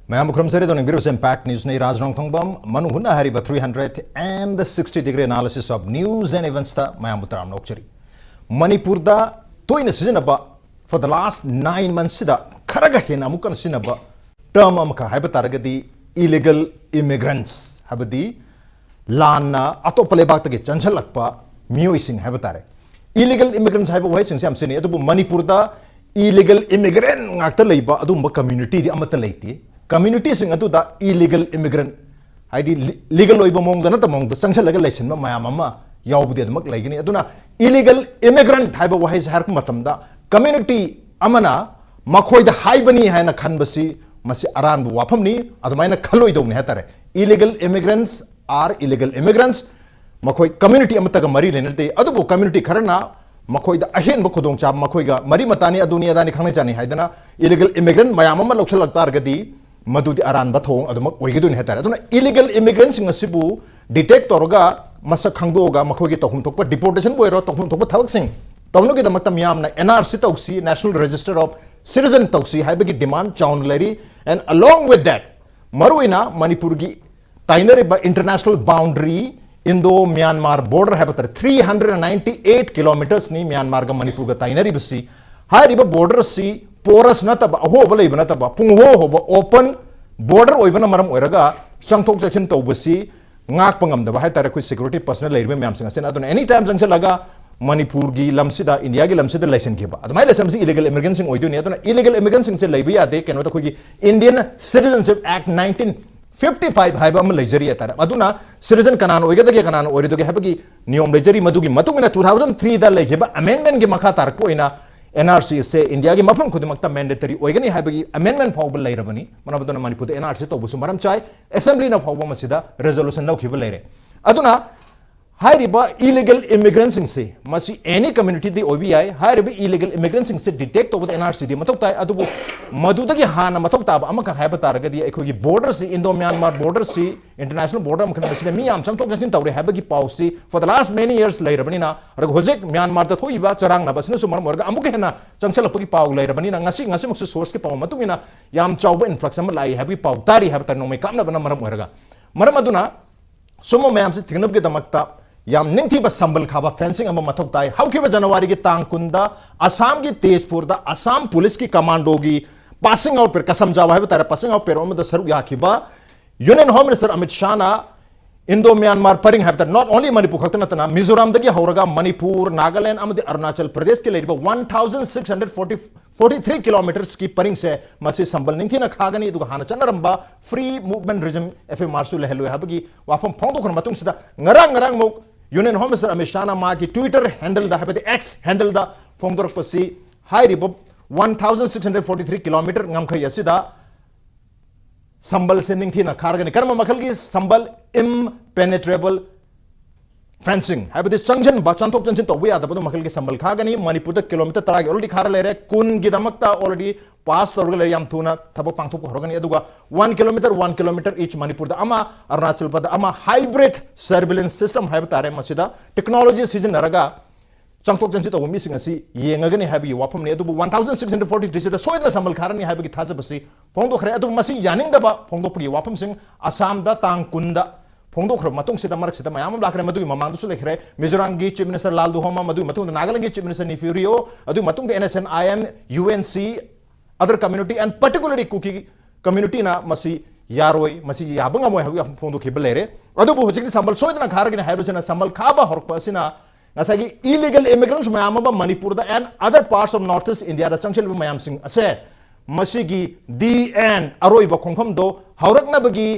Mayam Krumsari on Virus Impact News Ni Raj Nongthombam, Manung Hutna Hariba 360-degree analysis of news and events ta Mayam Butram Nokchari. Manipur da toina sizinaba for the last 9 months sida kharaga hena amukan sinaba term amaka haiba taragadi illegal immigrants habadi lana atopa lebak tage chanchalakpa miyoi sing haiba tare. Illegal immigrants haiba wai sing sam sini adu Manipur da illegal immigrant ngakta leiba adu community di amata leiti. Community sing atu da illegal immigrant haidi legal loiba mong da na ta mong da sangsal laga lesin ma maya mama yaubudi adamak laigini aduna illegal immigrant haiba wahai har ku matam da community amana makhoi da haibani haina khanbasi masi aran bu wafam ni adumaina khaloi dong ne hatare. Illegal immigrants are illegal immigrants makhoi community amata ga mari lenate adubu community kharana makhoi da ahen ba khodong cha makhoi ga mari matani aduni adani khangna chani haidana illegal immigrant mayam ma lokchal laktar gadi madudi aran bathong adumak oigidun hetare aduna illegal immigrants ngasibu detect torga masa khangdoga makhogi tokhum thokpa deportation boiro tokhum thokpa thawak sing tawnu gi damak tam yamna NRC tawsi National Register of Citizen tawsi haibagi demand chaun leri, and along with that maruina Manipur gi tainari ba international boundary Indo Myanmar border habatar 398 kilometers ni Myanmar ga Manipur ga tainari basi hai riba border si porous na taba ho ba leiba na taba pung ho ba open border oibana maram oiraga sangthok section tawbasi ngak pangam da hai tare khoi security personnel leibe myam singa sen aduna anytime jangse laga Manipur gi lamsida India gi lamsida license giba adumai license illegal immigrants sing oidu ni aduna illegal immigrants sing se leibe ade keno ta khoi Indian Citizenship Act 1955 haiba am leijari atara aduna citizen kanan oigada ge kanan oirido ge habagi niyom leijari madugi matungina 2003 da leiba amendment gi makha tar ko ina NRC se India ki mafam khudimakta mandatory oigani haibagi amendment fawbal leirabani manabadona Manipur NRC tawbusu maram chai assembly na fawba masida resolution lawkhiba leire aduna hairiba illegal immigrants se masi any community di OBI hairiba illegal immigrants se detect over NRC di matok tai adubu madudagi hana matok taba amaka haiba taragadi ekhogi border si Indo Myanmar border si international border amkana masida mi am changtok jatin tawre haibagi pausi for the last many years leirabani na rag hojek Myanmar da thoiba charang na basina sumar morga amuke hena changchalapagi pau leirabani na ngasi muksu source ki pau matungina yam chawba influx am lai habi pau tari habta no me kamna bana maram morga maram aduna sumo mayam se thingnab ge damakta yam ningthi ba sambal khaba fencing ama mathok tai haukiba January gi tang kunda Assam gi Tezpur da Assam police ki commando gi passing out per kasam jawa hai tare passing out per om da saru yakiba Union Home Minister Amit Shah na Indo Myanmar paring have that not only Manipur khatna tana Mizoram da gi hauraga Manipur Nagaland amadi Arunachal Pradesh ke leiba 1643 kilometers ki paring se masi sambal ningthi na khagani du hana chanaramba free movement regime FMR su lehlo habagi wapam phongdo khon matung sida ngarang mok Union Home Minister Amit Shah na ma ki Twitter handle da habati X handle da phongdor pasi high ribo 1643 kilometer ngam khai asida sambal sending thina khargani karma makhal gi sambal impenetrable fencing habati changjan ba chantok chanchin to we adabadu makhal gi sambal khagani Manipur da kilometer taragi already khara lere kun gi damakta already pass torgale yam thuna thabo pangthok horogani aduga 1 kilometer each Manipur da ama Arunachal Pradesh ama hybrid surveillance system habatare masida technology season naraga changtok chanchi to mi singasi yengagani habi wapam ne adubu 1643 sida soidna sambal kharani habagi thajabasi phongdo khare adu masi yaning da ba phongdo pagi wapam sing Assam da tang kunda phongdo khre matung sida marak sida mayam lakre madu mamang du su lekhre Mizoram gi chief minister Laldu Homa madu matung Nagaland gi chief minister Nifurio adu matung NSN IM UNC other community and particularly Kuki community na masi yaroi masi yabanga mo habi phongdo khibelere adu bu hojik sambal soidna kharagina haibusena sambal khaba horpa sina nasagi illegal immigrants mayam ba Manipur da and other parts of northeast India da changchel mayam sing ase masigi the end aroi ba khongkham do haurakna bagi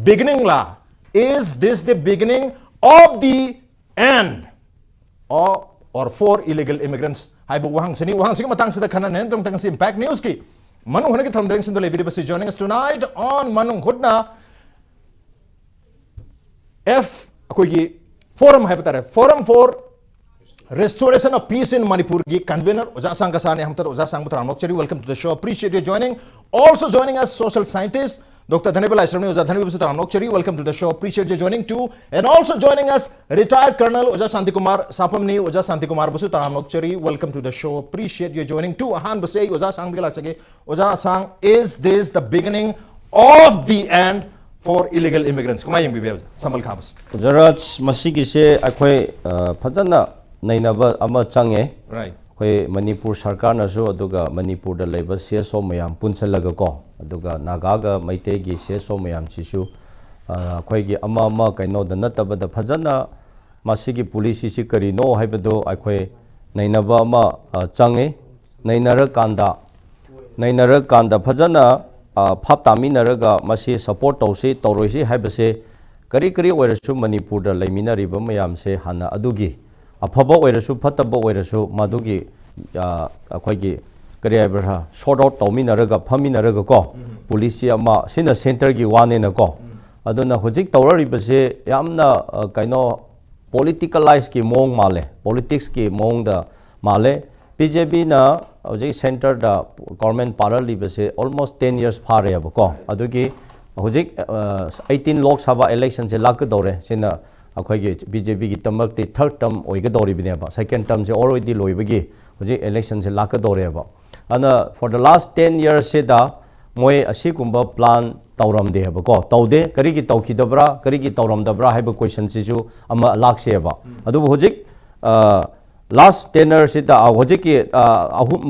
beginning la is this the beginning of the end or for illegal immigrants haibu wahang sini matang sida khana nen tong tang si Impact News ki Manung hone ki tham direction do lebi basi joining us tonight on Manung Hutna akoi gi forum haibtare forum for Restoration of Peace in Manipur gi Convenor Ashang Kasar ne hamtar Ashang Kasar welcome to the show, appreciate you joining. Also joining us social scientist Dr. Dhanabir Laishram ne Dhanabir Laishram welcome to the show, appreciate you joining too. And also joining us retired Colonel Shantikumar Sapam ne Shantikumar welcome to the show, appreciate you joining too. Ahan basei Ashang is this the beginning of the end for illegal immigrants. Kumai yung bibiyaw Samal Khabas. Jaraj masigi se akhoi phajana nainaba ama change. Right. Akhoi Manipur sarkar na su aduga Manipur da leba CSO mayam punsalaga ko aduga naga ga maite gi CSO mayam chisu akhoi gi ama kaino da nataba da phajana masigi police si kari no haibado akhoi nainaba ama change nainara kanda phajana phap taminaraga masi support tausi tauroisi haibase kari oirasu Manipur da laiminariba mayam se hana adugi afaba oirasu phataba oirasu madugi akhoi kari haibra sort out tauminaraga phaminaraga ko police ama sina center gi wane na ko aduna hojik tauraribase yamna kaino politicalize ki mong male politics ki mong da male BJP na hojik center da government parallel base almost 10 years phare abako adugi hojik 18 Lok Sabha election se lak dore sina akhoi gi BJP gi tamak ti third term oiga dori bine ba second term se already loibagi hojik election se lak dore ba ana for the last 10 years se da moi asi kumba plan tauram de abako taude kari gi taukhidabra kari gi tauram dabra haiba question si ju ama lak se ba adu hojik last tenor sida hojiki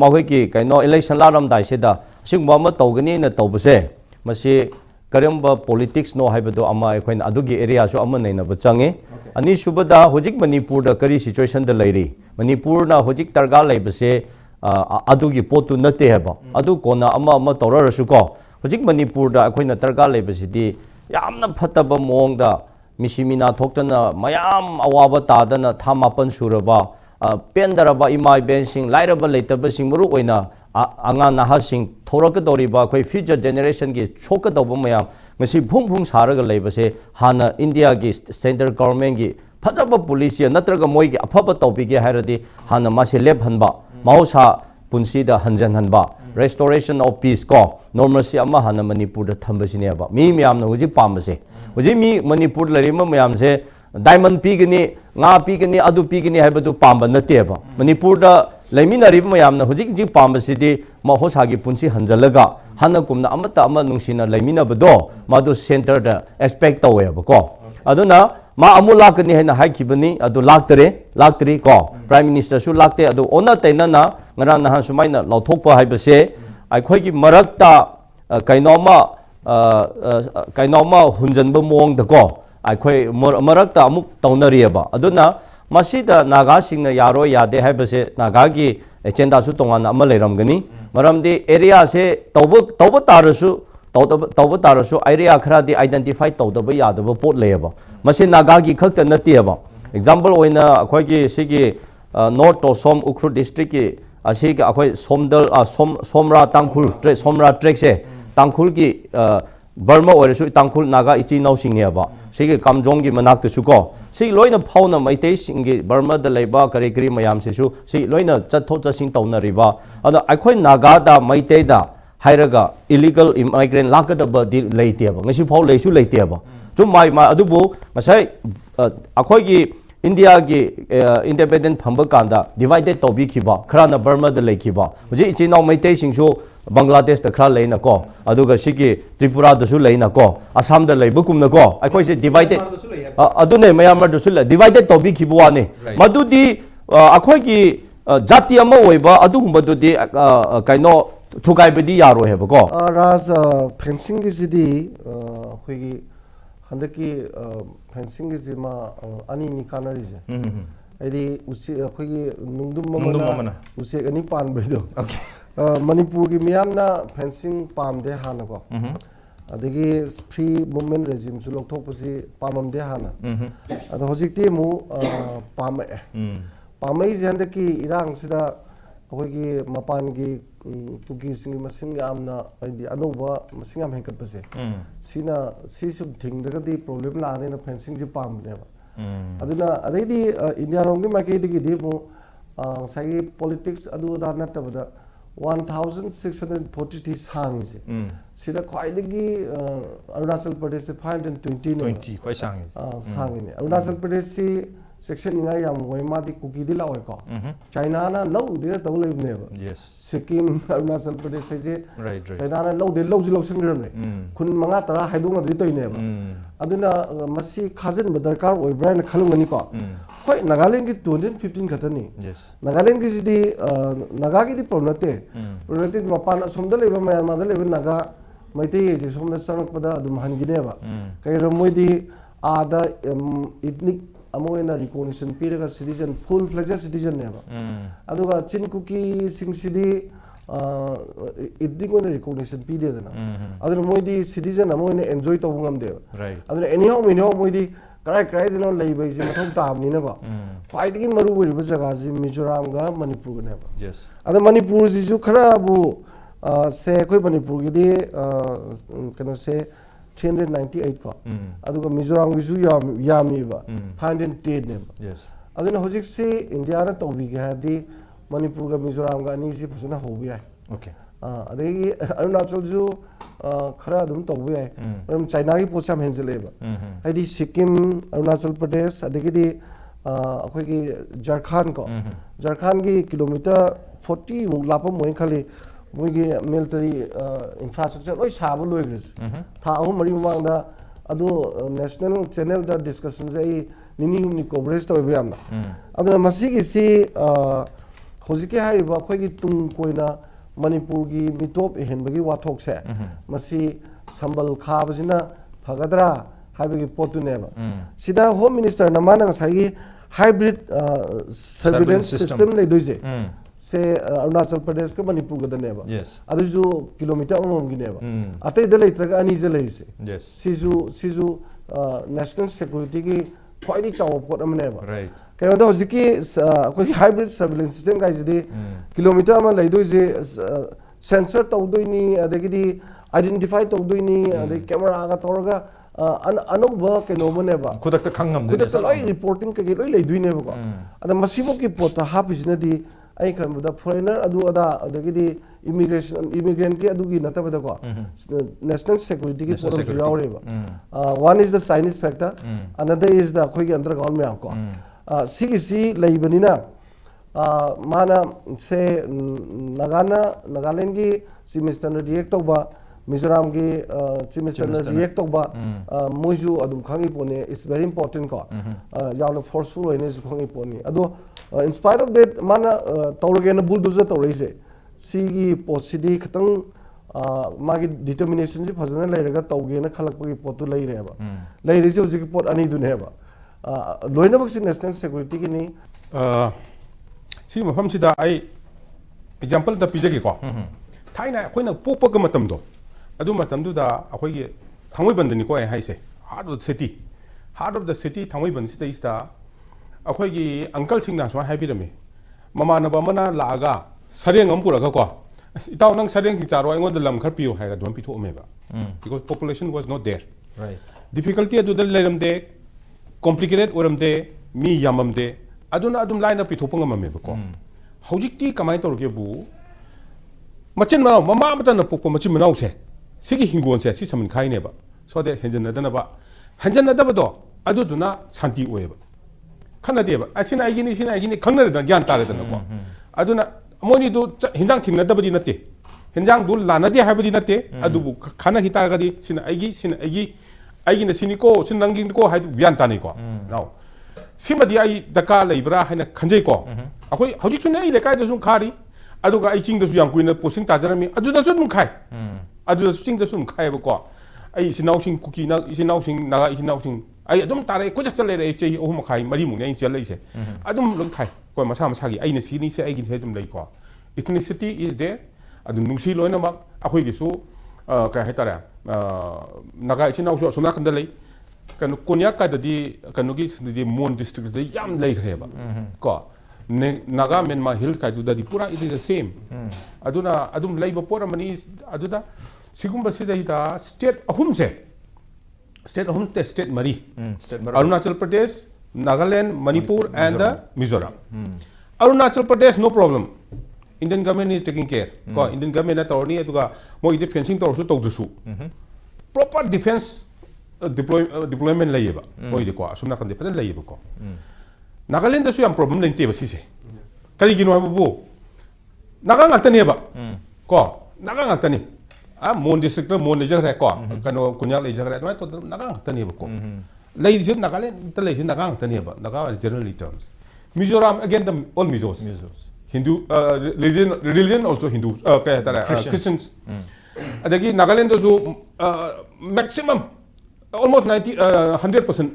mahoi kaino election laram dai sida singba ma togani na tobse masi karamba politics no haibado ama ekhoin adugi area so ama nei na bachange ani subada hojik Manipur da kari situation da lairi Manipur na hojik targa laibase adugi potu nate haba adu kona ama torarasu ko hojik Manipur da ekhoina targa laibase di yamna phataba mong da misimina thoktana mayam awaba tadana thamapan suraba pendaraba imai bensing lairaba leitaba sing muru oina anga naha sing thoraka doriba khoi future generation gi choka doba mayam ngasi phung saraga leibase hana India gi central government gi phajaba police natraga moi gi afaba tawbige hairadi hana mase lep hanba mausa punsi da hanjan hanba restoration of peace ko normalcy ama hana Manipur da thambasine ba mi miyam na huji pambase huji mi Manipur larima mayam se diamond pigani nga pigani adu pigani haibadu pamba nateba Manipur da laiminari mayamna hujik ji pamba sidi mahosagi punsi hanjalaga hana kumna amata ama nungsina laimina bado madu center da expect tawe ko aduna ma amula kani hena haikibani adu laktri ko prime minister su lakte adu ona taina na ngara na sumaina lauthokpa haibase aikhoi gi marakta kainoma hunjanba mong da ko aikhoi marakta amuk taunariaba aduna masida naga singna yaro yade haibase naga gi agenda su tongan ama leiramgani maramdi area se tawba tarasu area khara di identify tawdaba yadaba pot leyaba masi naga gi khakta natiaba example oina akhoi gi sigi north to som ukhru district ki asigi akhoi somdal somra trek se tangkhul ki Burma oirasu tangkhul naga ichi nau singeba sigi kamjong gi manak su ko si loina phauna maitei singi Burma da leiba kari mayam se su si loina chatho chasing tauna riba ada akhoi naga da maitei da hairaga illegal immigrant lakada ba di leiteba ngasi phau leisu leiteba chu mai adubu masai akhoi gi India gi independent phamba kanda divided tobi khiba khrana Burma da leikiba huji ichi nau maitei singsu Bangladesh da khra leina ko aduga sigi Tripura da su leina ko Assam da leiba kumna ko akhoi se divided adune Myanmar da su divided tobi khibuwa ne madudi akhoi gi jati ama oiba adugumba du di kaino thukai bedi yaro heba ko raz fencing gi sidi khoi gi handaki fencing gi jima ani ni kanari je aidi usi khoi gi nungdum mamana usi ani pan bedo Manipur gi miyamna fencing pam de hana ko adagi free movement regime su lok thok pasi pamam de hana ado hojikti mu pamai janda ki irang sida khoi gi mapan gi tugi singi masing amna indi anoba masing am henkat pase sina sisu thing daga di problem la ne na fencing ji pam ne ba aduna adaidi India rom gi market gi di mu sai politics adu da na tabada 1643 sangs sida khwaidagi Arunachal Pradesh 520 kwai sangi sangine Arunachal Pradesh si section ninga yam goi ma di cookie di law ko China na low de to le ne ba Yes. Sikkim Arunachal Pradesh je Right. China na low de low ji low sing ne kun manga tara haidung na di toy ne ba aduna masi khajin ba darkar oi brain khalung ni ko hoi Nagaland ki 2015 khatani Yes. Nagaland ki di naga ki di pronate mapan somda leba Myanmar da leba naga maitei je somda changak pada adum hangine ba kai ro moi di ada ethnic amoina recognition piraga citizen full fledged citizen ne ba aduga chinkuki singsidhi ethnic recognition pi de na aduna moi di citizen amoina enjoy to bungam de Right. aduna anyhow moi di krai dino leibai ji mathau tam ni na ko khwai digi maru buri ba jaga ji Mizoram ga Manipur ga ne ba Yes. ada Manipur ji ju khara bu se koi Manipur gi di kano se 398 ko aduga Mizoram gi ju yami ba 510 ne ba Yes. aduna hojik se India na tobi ga di Manipur ga Mizoram ga ni si phasana hobi ai Okay. adagi Arunachal ju khara dum tobi ai ram China gi posam henjele ba haidi Sikkim Arunachal Pradesh adagi di akhoi gi Jharkhand ko Jharkhand gi kilometer 40 muk lapam moi khali moi gi military infrastructure oi sabu loi gris tha ahum mari mang da adu national channel da discussion ai nini humni coverage to be amna aduna masi gi si hojike hai ba khoi gi tung koina Manipur gi mitop ehenbagi wathok se masi sambal khabajina phagadra haibagi potu neba sida home minister namana ngai hybrid surveillance system le doise se Arunachal Pradesh ka Manipur ga neba Yes. adu ju kilometer amom gi neba atai da leitraga ani je leise Yes. siju national security gi khwaidi chaw pot amneba Right. kaya da hojiki ko hybrid surveillance system ga jidi kilometer ama leidoi je sensor tawdoi ni adagi identify tawdoi ni adagi camera ga torga anobha keno ne ba Kudak ta khangam de. kuda loi reporting ka loi leidoi ne ba ko ada masibo ki pota hapis na di ai kan da foreigner adu ada adagi immigrant ki adu gi nata ba ko national security ki problem ju yaure ba one is the Chinese factor another is the khoi gi underground me ko sigisi leibanina mana se Nagaland gi chimister react toba Mizoram gi chimister react toba moju adum khangi pone is very important ko yauna forceful oine ju khangi poni ado in spite of that mana tawrage na bulldozer tawreise sigi posidi khatang magi determination ji phajana leiraga tawge na khalakpagi potu leire ba leire ji hojiki pot ani du ne ba loinabak si national security ki ni si mafam sida ai example da pijagi ko thaina khoina pokpa ga matam do adu matam du da akhoi gi thangoi bandani ko ai haise heart of the city thangoi ban sida ista akhoi gi uncle singna so hai birame mama na ba mana laga sareng am pura ga ko itaw nang sareng ki charo ngon da lam khar piu hai ga dom pi tho me ba because population was not there. Right. Difficulty adu da leram de complicated oram de mi yamam de aduna adum line up pitho panga me ko hojikti kamai tor ge bu machin manau mama mata na pokko machin manau se sigi hingon se si saman khai ne ba so de henjan na ba do adu duna santi oe ba khana de ba asina igini khangna da gyan tare da ko aduna amoni du hinjang thingna da badi nate hinjang du lana de ha badi nate adu bu khana hi tar ga di sina aigi na siniko sin nanging ko ha gyan ta ni ko now simadi ai daka leibra haina khanjei ko akoi hojik chune ai lekai da sun khari aduga ai ching da su yang kuina posting ta jarami aduda su dum khai aduda su ching da su khai ba ko ai sinau sing kuki na sinau sing naga sinau sing ai adum tare ko ja chale re chei ohum khai mari mu ne ai chale se adum lon khai ko masa gi ai na sini se ai gi hedum lei ko ethnicity is there adum nungsi loina mak akoi gi su ka hetara naga sinau su suna kan da lei kan konya ka di kanugi di mon district de yam lei kheba ko naga Myanmar hills ka ju da di pura it is the same aduna adum lei ba pora mani aduda sigum ba sida ita state ahum te state mari Arunachal Pradesh Nagaland Manipur and the Mizoram Arunachal Pradesh no problem Indian government is taking care ko Indian government na torni aduga mo ide fencing tor su togdusu proper defense deployment layeba oi de ko asumna kan de padan layeba ko Nagaland da su yam problem lente ba sise kali gino bu naga ngakta ba ko naga ngakta ni mon district mon le jagre ko kano kunya le jagre ma to naga ngakta ba ko lay jit Nagaland ta lay naga ngakta ba naga generally terms Mizoram again the all Mizos Hindu religion also Hindu kaya tara Christians adagi Nagaland da su maximum almost 100%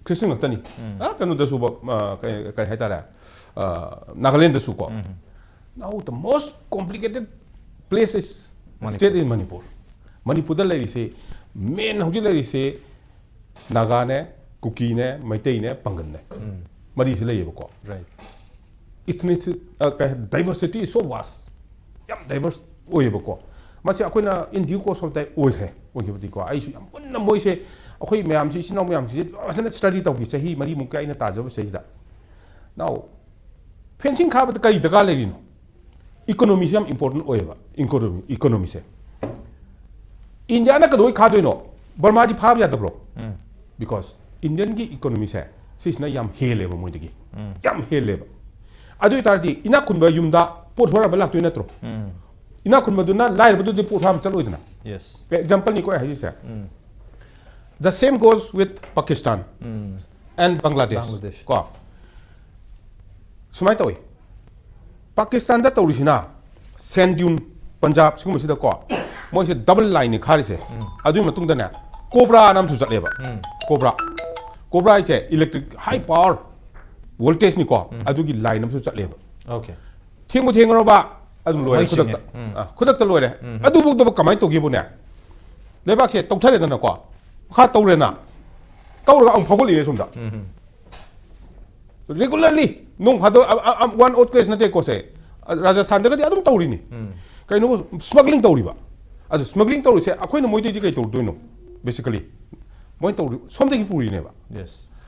Christian ngakta ni kano da su kaya tara Nagaland da su ko now the most complicated place is state in Manipur. Manipur da lay se main hauji lay se Naga ne Kuki ne Maitai ne Pangan ne mari se lay ko Right. itne diversity is so vast yam diverse oye ko masi akoina in due course of the oye oye ko ai su yam unna moi se akoi mayam si sinau mayam si asana study taw ki chahi mari mukai ina tajab se da now fencing ka ba kai daga le no economy is important oye ba economy se India na ka doi kha doi no Burma di phab ya da bro because Indian ki economy se sisna yam hele ba moi digi yam hele ba adu itardi ina kunba yumda pot hora ba lakto inatro ina kunba duna lair ba du pot ham chalo idna Yes. example ni ko hai se the same goes with Pakistan and Bangladesh ko sumai toy Pakistan da tawrisina sand dune Punjab sigum sida ko moi se double line ni khari se adu matung da na cobra nam su chatle ba cobra is electric high power voltage ni ko adu gi line nam su chatle ba Okay. thing ro ba adu loy Maiching khudak ta loy re adu buk da kamai to gi bu ne lebak se tok thare da na ko kha tawre na tawra ang phagol ine sum da regularly nung hado one odd case na te ko se Rajasthan da ga adum tawri ni kai no smuggling tawri ba adu smuggling tawri se akoi na moi de kai tawr do no basically moi tawri som de gi puri ne ba Yes.